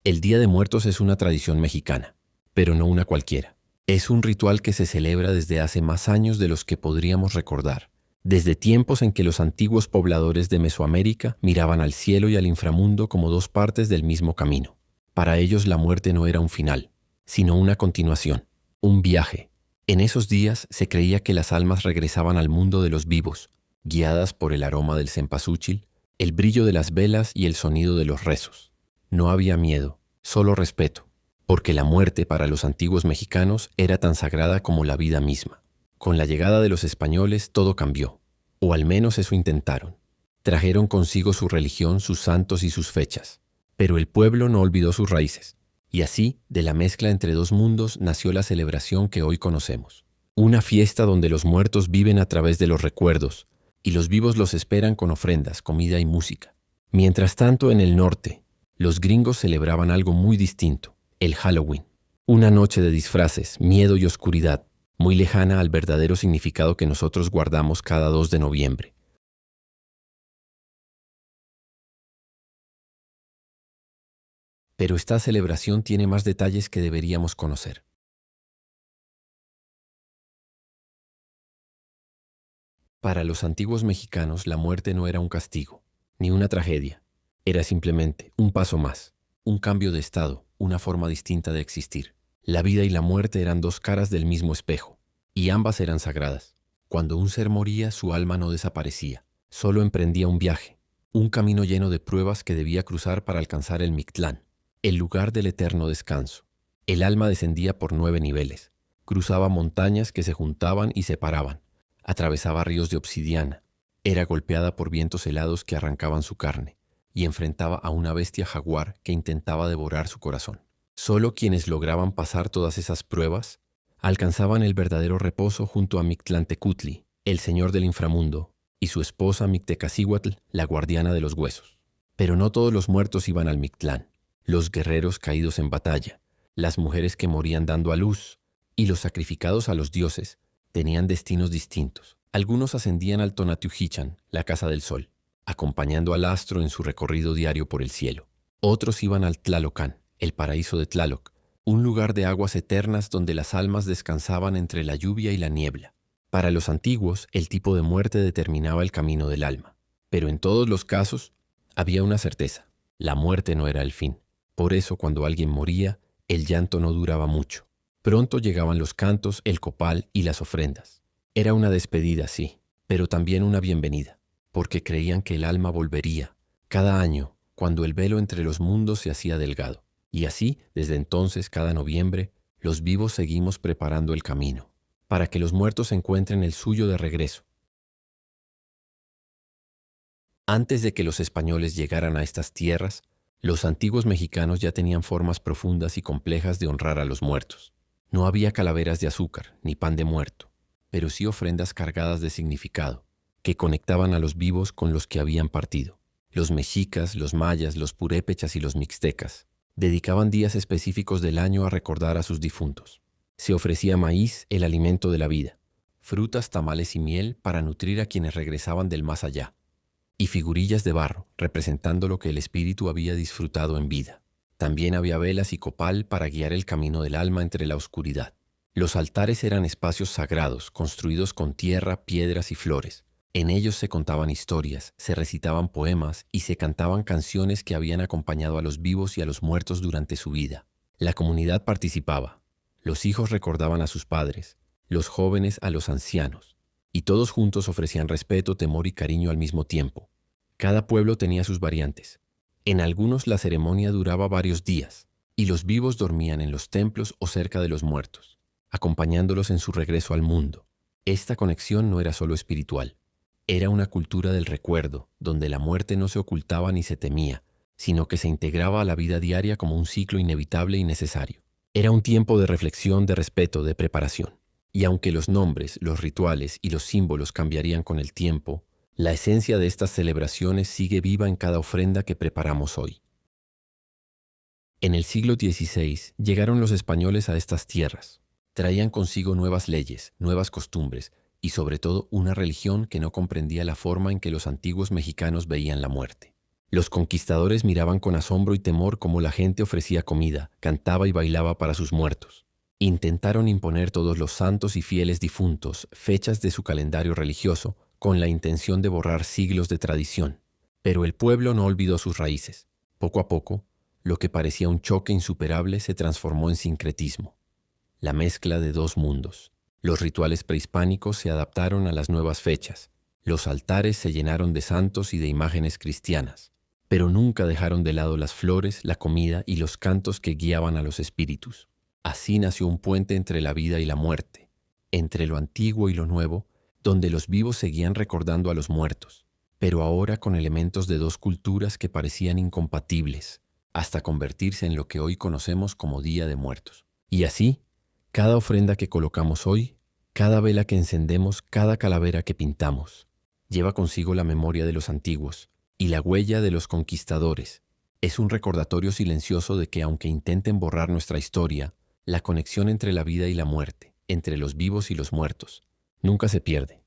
El Día de Muertos es una tradición mexicana, pero no una cualquiera. Es un ritual que se celebra desde hace más años de los que podríamos recordar, desde tiempos en que los antiguos pobladores de Mesoamérica miraban al cielo y al inframundo como dos partes del mismo camino. Para ellos la muerte no era un final, sino una continuación, un viaje. En esos días se creía que las almas regresaban al mundo de los vivos, guiadas por el aroma del cempasúchil, el brillo de las velas y el sonido de los rezos. No había miedo, solo respeto, porque la muerte para los antiguos mexicanos era tan sagrada como la vida misma. Con la llegada de los españoles todo cambió, o al menos eso intentaron. Trajeron consigo su religión, sus santos y sus fechas, pero el pueblo no olvidó sus raíces. Y así, de la mezcla entre dos mundos, nació la celebración que hoy conocemos. Una fiesta donde los muertos viven a través de los recuerdos, y los vivos los esperan con ofrendas, comida y música. Mientras tanto, en el norte, los gringos celebraban algo muy distinto, el Halloween. Una noche de disfraces, miedo y oscuridad, muy lejana al verdadero significado que nosotros guardamos cada 2 de noviembre. Pero esta celebración tiene más detalles que deberíamos conocer. Para los antiguos mexicanos, la muerte no era un castigo, ni una tragedia. Era simplemente un paso más, un cambio de estado, una forma distinta de existir. La vida y la muerte eran dos caras del mismo espejo, y ambas eran sagradas. Cuando un ser moría, su alma no desaparecía, solo emprendía un viaje, un camino lleno de pruebas que debía cruzar para alcanzar el Mictlán, el lugar del eterno descanso. El alma descendía por 9 niveles, cruzaba montañas que se juntaban y separaban, atravesaba ríos de obsidiana, era golpeada por vientos helados que arrancaban su carne, y enfrentaba a una bestia jaguar que intentaba devorar su corazón. Solo quienes lograban pasar todas esas pruebas alcanzaban el verdadero reposo junto a Mictlantecutli, el señor del inframundo, y su esposa Mictecacihuatl, la guardiana de los huesos. Pero no todos los muertos iban al Mictlán. Los guerreros caídos en batalla, las mujeres que morían dando a luz, y los sacrificados a los dioses tenían destinos distintos. Algunos ascendían al Tonatiuhichan, la casa del sol, acompañando al astro en su recorrido diario por el cielo. Otros iban al Tlalocán, el paraíso de Tlaloc, un lugar de aguas eternas donde las almas descansaban entre la lluvia y la niebla. Para los antiguos, el tipo de muerte determinaba el camino del alma. Pero en todos los casos, había una certeza: la muerte no era el fin. Por eso, cuando alguien moría, el llanto no duraba mucho. Pronto llegaban los cantos, el copal y las ofrendas. Era una despedida, sí, pero también una bienvenida, porque creían que el alma volvería, cada año, cuando el velo entre los mundos se hacía delgado. Y así, desde entonces, cada noviembre, los vivos seguimos preparando el camino, para que los muertos encuentren el suyo de regreso. Antes de que los españoles llegaran a estas tierras, los antiguos mexicanos ya tenían formas profundas y complejas de honrar a los muertos. No había calaveras de azúcar, ni pan de muerto, pero sí ofrendas cargadas de significado, que conectaban a los vivos con los que habían partido. Los mexicas, los mayas, los purépechas y los mixtecas dedicaban días específicos del año a recordar a sus difuntos. Se ofrecía maíz, el alimento de la vida, frutas, tamales y miel para nutrir a quienes regresaban del más allá, y figurillas de barro, representando lo que el espíritu había disfrutado en vida. También había velas y copal para guiar el camino del alma entre la oscuridad. Los altares eran espacios sagrados, construidos con tierra, piedras y flores. En ellos se contaban historias, se recitaban poemas y se cantaban canciones que habían acompañado a los vivos y a los muertos durante su vida. La comunidad participaba. Los hijos recordaban a sus padres, los jóvenes a los ancianos, y todos juntos ofrecían respeto, temor y cariño al mismo tiempo. Cada pueblo tenía sus variantes. En algunos la ceremonia duraba varios días, y los vivos dormían en los templos o cerca de los muertos, acompañándolos en su regreso al mundo. Esta conexión no era solo espiritual. Era una cultura del recuerdo, donde la muerte no se ocultaba ni se temía, sino que se integraba a la vida diaria como un ciclo inevitable y necesario. Era un tiempo de reflexión, de respeto, de preparación. Y aunque los nombres, los rituales y los símbolos cambiarían con el tiempo, la esencia de estas celebraciones sigue viva en cada ofrenda que preparamos hoy. En el siglo XVI llegaron los españoles a estas tierras. Traían consigo nuevas leyes, nuevas costumbres, y sobre todo una religión que no comprendía la forma en que los antiguos mexicanos veían la muerte. Los conquistadores miraban con asombro y temor cómo la gente ofrecía comida, cantaba y bailaba para sus muertos. Intentaron imponer todos los santos y fieles difuntos fechas de su calendario religioso con la intención de borrar siglos de tradición. Pero el pueblo no olvidó sus raíces. Poco a poco, lo que parecía un choque insuperable se transformó en sincretismo, la mezcla de dos mundos. Los rituales prehispánicos se adaptaron a las nuevas fechas. Los altares se llenaron de santos y de imágenes cristianas, pero nunca dejaron de lado las flores, la comida y los cantos que guiaban a los espíritus. Así nació un puente entre la vida y la muerte, entre lo antiguo y lo nuevo, donde los vivos seguían recordando a los muertos, pero ahora con elementos de dos culturas que parecían incompatibles, hasta convertirse en lo que hoy conocemos como Día de Muertos. Y así, cada ofrenda que colocamos hoy, cada vela que encendemos, cada calavera que pintamos, lleva consigo la memoria de los antiguos y la huella de los conquistadores. Es un recordatorio silencioso de que aunque intenten borrar nuestra historia, la conexión entre la vida y la muerte, entre los vivos y los muertos, nunca se pierde.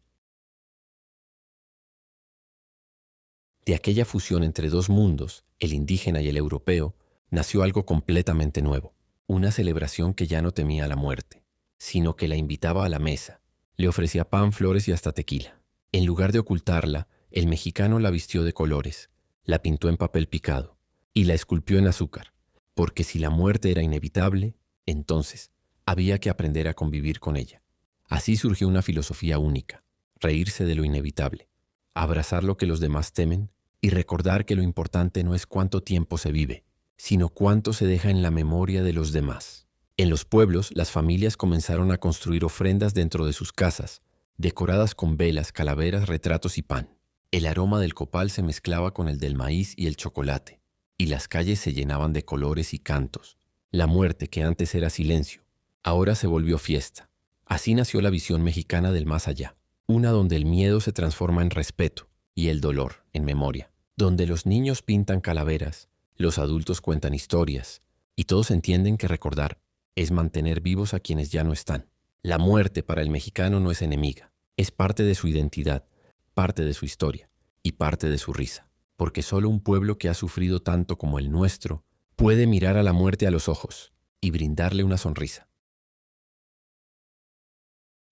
De aquella fusión entre dos mundos, el indígena y el europeo, nació algo completamente nuevo. Una celebración que ya no temía la muerte, sino que la invitaba a la mesa. Le ofrecía pan, flores y hasta tequila. En lugar de ocultarla, el mexicano la vistió de colores, la pintó en papel picado y la esculpió en azúcar, porque si la muerte era inevitable, entonces había que aprender a convivir con ella. Así surgió una filosofía única: reírse de lo inevitable, abrazar lo que los demás temen y recordar que lo importante no es cuánto tiempo se vive, sino cuánto se deja en la memoria de los demás. En los pueblos, las familias comenzaron a construir ofrendas dentro de sus casas, decoradas con velas, calaveras, retratos y pan. El aroma del copal se mezclaba con el del maíz y el chocolate, y las calles se llenaban de colores y cantos. La muerte, que antes era silencio, ahora se volvió fiesta. Así nació la visión mexicana del más allá, una donde el miedo se transforma en respeto y el dolor en memoria, donde los niños pintan calaveras, los adultos cuentan historias, y todos entienden que recordar es mantener vivos a quienes ya no están. La muerte para el mexicano no es enemiga, es parte de su identidad, parte de su historia y parte de su risa, porque solo un pueblo que ha sufrido tanto como el nuestro puede mirar a la muerte a los ojos y brindarle una sonrisa.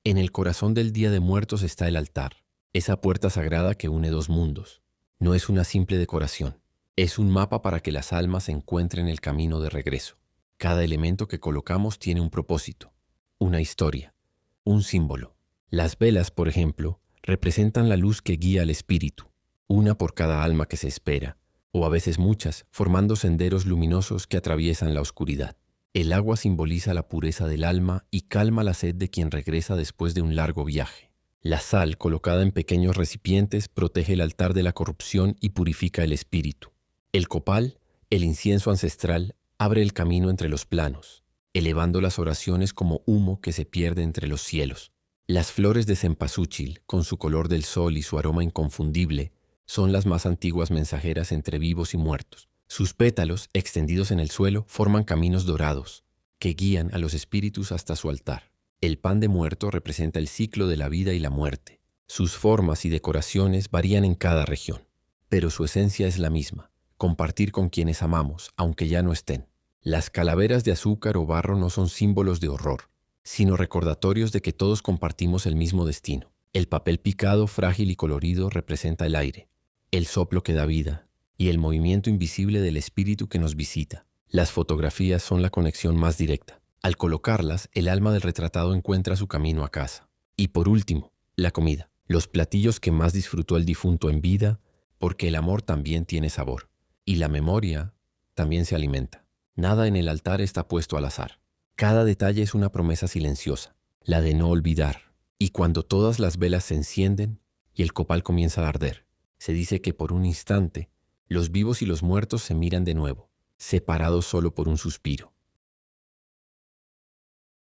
En el corazón del Día de Muertos está el altar, esa puerta sagrada que une dos mundos. No es una simple decoración. Es un mapa para que las almas encuentren el camino de regreso. Cada elemento que colocamos tiene un propósito, una historia, un símbolo. Las velas, por ejemplo, representan la luz que guía al espíritu, una por cada alma que se espera, o a veces muchas, formando senderos luminosos que atraviesan la oscuridad. El agua simboliza la pureza del alma y calma la sed de quien regresa después de un largo viaje. La sal, colocada en pequeños recipientes, protege el altar de la corrupción y purifica el espíritu. El copal, el incienso ancestral, abre el camino entre los planos, elevando las oraciones como humo que se pierde entre los cielos. Las flores de cempasúchil, con su color del sol y su aroma inconfundible, son las más antiguas mensajeras entre vivos y muertos. Sus pétalos, extendidos en el suelo, forman caminos dorados, que guían a los espíritus hasta su altar. El pan de muerto representa el ciclo de la vida y la muerte. Sus formas y decoraciones varían en cada región, pero su esencia es la misma: compartir con quienes amamos, aunque ya no estén. Las calaveras de azúcar o barro no son símbolos de horror, sino recordatorios de que todos compartimos el mismo destino. El papel picado, frágil y colorido, representa el aire, el soplo que da vida, y el movimiento invisible del espíritu que nos visita. Las fotografías son la conexión más directa. Al colocarlas, el alma del retratado encuentra su camino a casa. Y por último, la comida. Los platillos que más disfrutó el difunto en vida, porque el amor también tiene sabor. Y la memoria también se alimenta. Nada en el altar está puesto al azar. Cada detalle es una promesa silenciosa, la de no olvidar. Y cuando todas las velas se encienden y el copal comienza a arder, se dice que por un instante los vivos y los muertos se miran de nuevo, separados solo por un suspiro.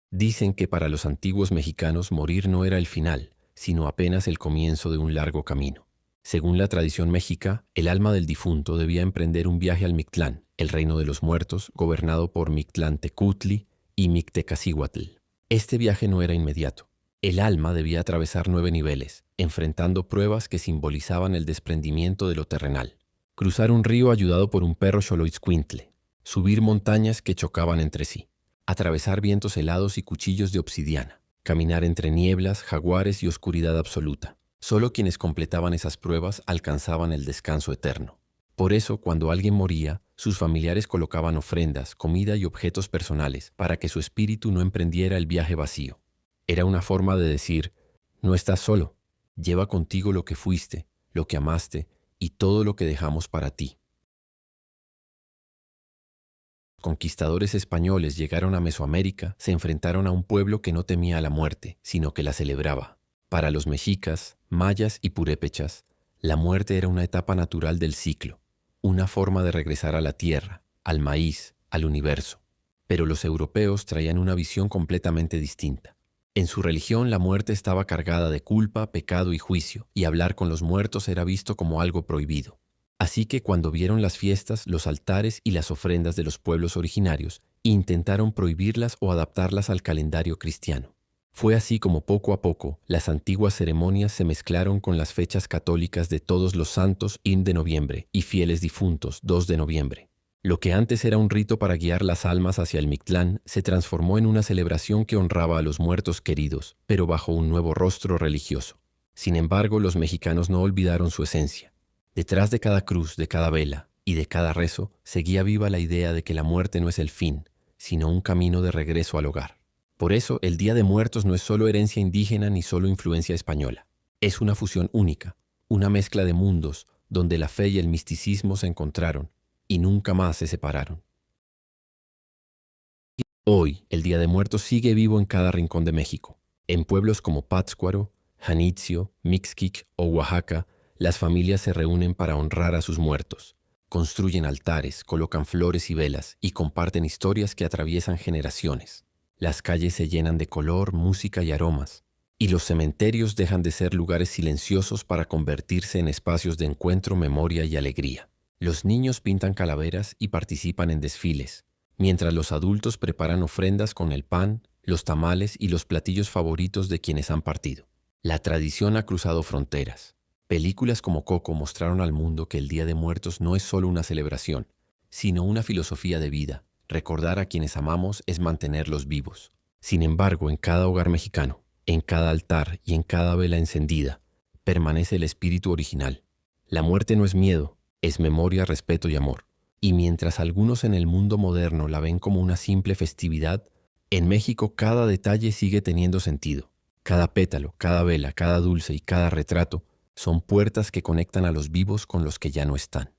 Dicen que para los antiguos mexicanos morir no era el final, sino apenas el comienzo de un largo camino. Según la tradición mexica, el alma del difunto debía emprender un viaje al Mictlán, el reino de los muertos, gobernado por Mictlantecutli y Mictecacihuatl. Este viaje no era inmediato. El alma debía atravesar 9 niveles, enfrentando pruebas que simbolizaban el desprendimiento de lo terrenal. Cruzar un río ayudado por un perro xoloitzcuintle. Subir montañas que chocaban entre sí. Atravesar vientos helados y cuchillos de obsidiana. Caminar entre nieblas, jaguares y oscuridad absoluta. Solo quienes completaban esas pruebas alcanzaban el descanso eterno. Por eso, cuando alguien moría, sus familiares colocaban ofrendas, comida y objetos personales para que su espíritu no emprendiera el viaje vacío. Era una forma de decir, no estás solo, lleva contigo lo que fuiste, lo que amaste y todo lo que dejamos para ti. Conquistadores españoles llegaron a Mesoamérica, se enfrentaron a un pueblo que no temía la muerte, sino que la celebraba. Para los mexicas, mayas y purépechas, la muerte era una etapa natural del ciclo, una forma de regresar a la tierra, al maíz, al universo. Pero los europeos traían una visión completamente distinta. En su religión la muerte estaba cargada de culpa, pecado y juicio, y hablar con los muertos era visto como algo prohibido. Así que cuando vieron las fiestas, los altares y las ofrendas de los pueblos originarios, intentaron prohibirlas o adaptarlas al calendario cristiano. Fue así como poco a poco las antiguas ceremonias se mezclaron con las fechas católicas de Todos los Santos, 1 de noviembre, y Fieles Difuntos, 2 de noviembre. Lo que antes era un rito para guiar las almas hacia el Mictlán se transformó en una celebración que honraba a los muertos queridos, pero bajo un nuevo rostro religioso. Sin embargo, los mexicanos no olvidaron su esencia. Detrás de cada cruz, de cada vela y de cada rezo, seguía viva la idea de que la muerte no es el fin, sino un camino de regreso al hogar. Por eso, el Día de Muertos no es solo herencia indígena ni solo influencia española. Es una fusión única, una mezcla de mundos donde la fe y el misticismo se encontraron y nunca más se separaron. Hoy, el Día de Muertos sigue vivo en cada rincón de México. En pueblos como Pátzcuaro, Janitzio, Mixquic o Oaxaca, las familias se reúnen para honrar a sus muertos. Construyen altares, colocan flores y velas y comparten historias que atraviesan generaciones. Las calles se llenan de color, música y aromas. Y los cementerios dejan de ser lugares silenciosos para convertirse en espacios de encuentro, memoria y alegría. Los niños pintan calaveras y participan en desfiles, mientras los adultos preparan ofrendas con el pan, los tamales y los platillos favoritos de quienes han partido. La tradición ha cruzado fronteras. Películas como Coco mostraron al mundo que el Día de Muertos no es solo una celebración, sino una filosofía de vida. Recordar a quienes amamos es mantenerlos vivos. Sin embargo, en cada hogar mexicano, en cada altar y en cada vela encendida, permanece el espíritu original. La muerte no es miedo, es memoria, respeto y amor. Y mientras algunos en el mundo moderno la ven como una simple festividad, en México cada detalle sigue teniendo sentido. Cada pétalo, cada vela, cada dulce y cada retrato son puertas que conectan a los vivos con los que ya no están.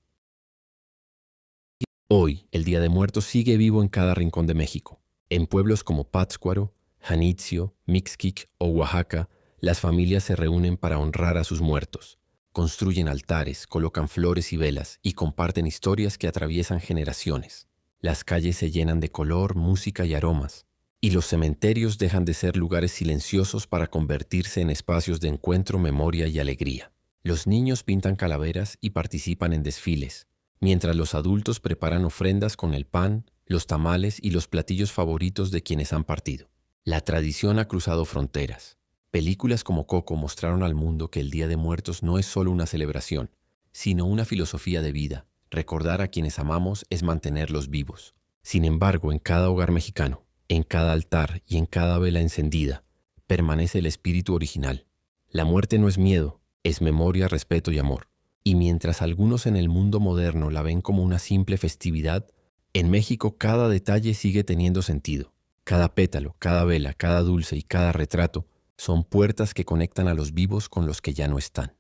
Hoy, el Día de Muertos sigue vivo en cada rincón de México. En pueblos como Pátzcuaro, Janitzio, Mixquic o Oaxaca, las familias se reúnen para honrar a sus muertos. Construyen altares, colocan flores y velas y comparten historias que atraviesan generaciones. Las calles se llenan de color, música y aromas. Y los cementerios dejan de ser lugares silenciosos para convertirse en espacios de encuentro, memoria y alegría. Los niños pintan calaveras y participan en desfiles, mientras los adultos preparan ofrendas con el pan, los tamales y los platillos favoritos de quienes han partido. La tradición ha cruzado fronteras. Películas como Coco mostraron al mundo que el Día de Muertos no es solo una celebración, sino una filosofía de vida. Recordar a quienes amamos es mantenerlos vivos. Sin embargo, en cada hogar mexicano, en cada altar y en cada vela encendida, permanece el espíritu original. La muerte no es miedo, es memoria, respeto y amor. Y mientras algunos en el mundo moderno la ven como una simple festividad, en México cada detalle sigue teniendo sentido. Cada pétalo, cada vela, cada dulce y cada retrato son puertas que conectan a los vivos con los que ya no están.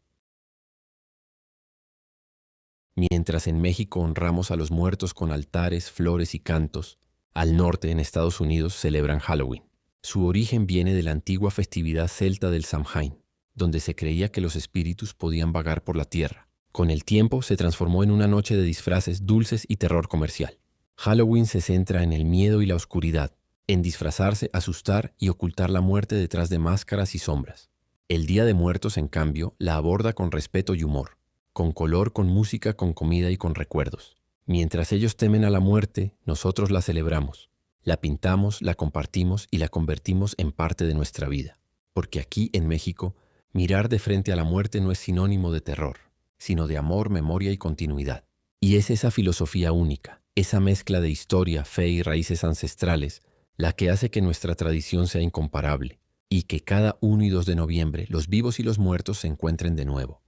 Mientras en México honramos a los muertos con altares, flores y cantos, al norte, en Estados Unidos, celebran Halloween. Su origen viene de la antigua festividad celta del Samhain, donde se creía que los espíritus podían vagar por la tierra. Con el tiempo se transformó en una noche de disfraces dulces y terror comercial. Halloween se centra en el miedo y la oscuridad, en disfrazarse, asustar y ocultar la muerte detrás de máscaras y sombras. El Día de Muertos, en cambio, la aborda con respeto y humor, con color, con música, con comida y con recuerdos. Mientras ellos temen a la muerte, nosotros la celebramos. La pintamos, la compartimos y la convertimos en parte de nuestra vida. Porque aquí, en México, mirar de frente a la muerte no es sinónimo de terror. sino de amor, memoria y continuidad. Y es esa filosofía única, esa mezcla de historia, fe y raíces ancestrales, la que hace que nuestra tradición sea incomparable, y que cada 1 y 2 de noviembre los vivos y los muertos se encuentren de nuevo.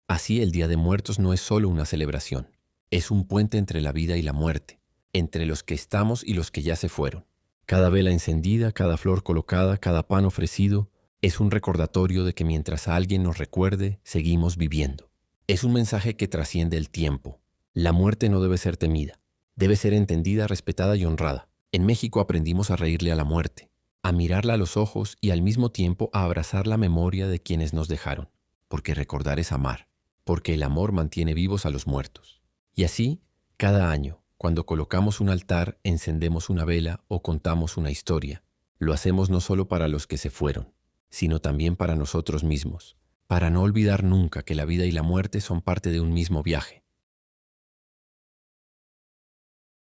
Así, el Día de Muertos no es solo una celebración, es un puente entre la vida y la muerte, entre los que estamos y los que ya se fueron. Cada vela encendida, cada flor colocada, cada pan ofrecido, es un recordatorio de que mientras alguien nos recuerde, seguimos viviendo. Es un mensaje que trasciende el tiempo. La muerte no debe ser temida, debe ser entendida, respetada y honrada. En México aprendimos a reírle a la muerte, a mirarla a los ojos y al mismo tiempo a abrazar la memoria de quienes nos dejaron, porque recordar es amar, porque el amor mantiene vivos a los muertos. Y así, cada año, cuando colocamos un altar, encendemos una vela o contamos una historia, lo hacemos no solo para los que se fueron, sino también para nosotros mismos, para no olvidar nunca que la vida y la muerte son parte de un mismo viaje,